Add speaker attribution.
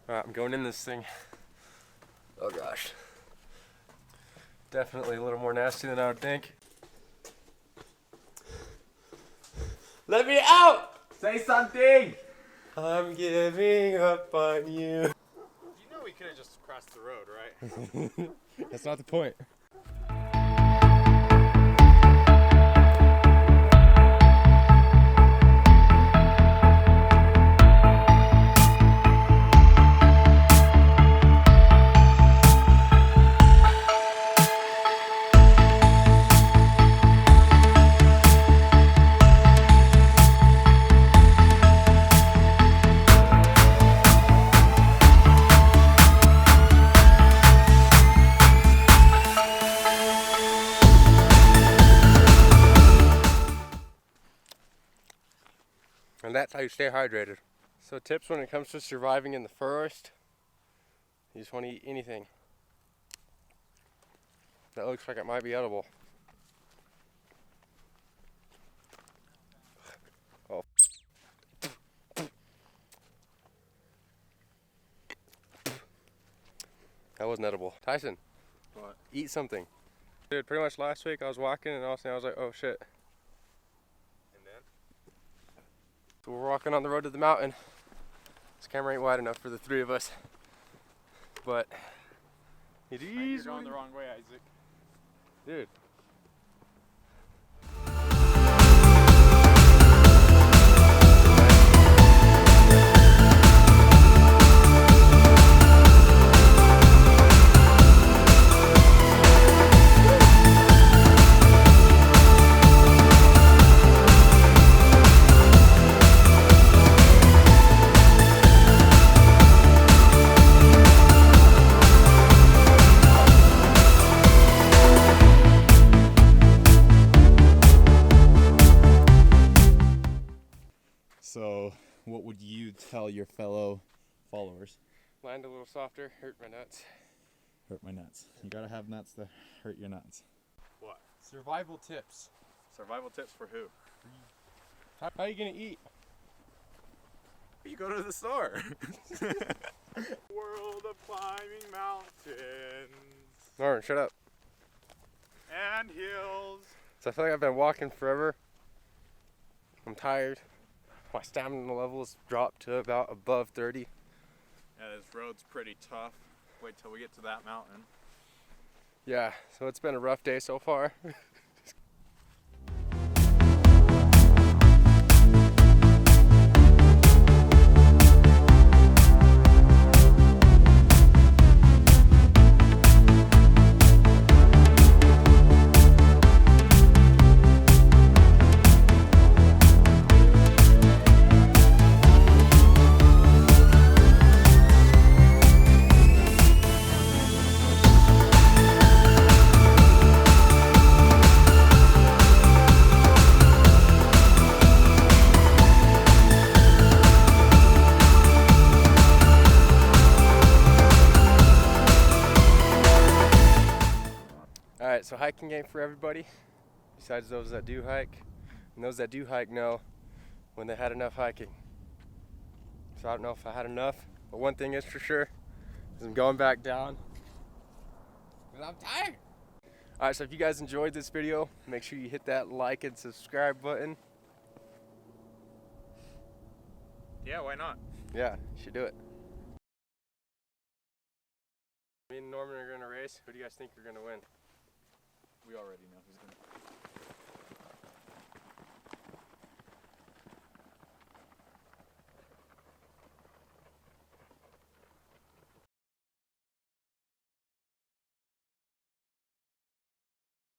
Speaker 1: Alright, I'm going in this thing. Oh gosh. Definitely a little more nasty than I would think. Let me out!
Speaker 2: Say something!
Speaker 1: I'm giving up on you.
Speaker 2: You know we could have just crossed the road, right?
Speaker 1: That's not the point. And that's how you stay hydrated. So tips when it comes to surviving in the forest, you just want to eat anything that looks like it might be edible. Oh. That wasn't edible. Tyson,
Speaker 2: What?
Speaker 1: eat something. Dude, pretty much last week I was walking and all of a sudden I was like, oh shit.
Speaker 2: And then?
Speaker 1: So we're walking on the road to the mountain. This camera ain't wide enough for the three of us. But it is.
Speaker 2: You're going the wrong way, Isaac.
Speaker 1: Dude.
Speaker 3: So, what would you tell your fellow followers?
Speaker 1: Land a little softer, hurt my nuts.
Speaker 3: Hurt my nuts. You gotta have nuts to hurt your nuts.
Speaker 2: What?
Speaker 1: Survival tips.
Speaker 2: Survival tips for who?
Speaker 1: How are you gonna eat?
Speaker 2: You go to the store. World of climbing mountains
Speaker 1: Norman, shut up.
Speaker 2: and hills.
Speaker 1: So I feel like I've been walking forever. I'm tired. My stamina levels dropped to about above 30.
Speaker 2: Yeah, this road's pretty tough. Wait till we get to that mountain.
Speaker 1: Yeah, so it's been a rough day so far. Alright, so hiking ain't for everybody, besides those that do hike. And those that do hike know when they had enough hiking. So I don't know if I had enough, but one thing is for sure, is I'm going back down. Because I'm tired. Alright, so if you guys enjoyed this video, make sure you hit that like and subscribe button.
Speaker 2: Yeah, why not?
Speaker 1: Yeah, you should do it. Me and Norman are going to race. Who do you guys think are going to win?
Speaker 3: We already know who's gonna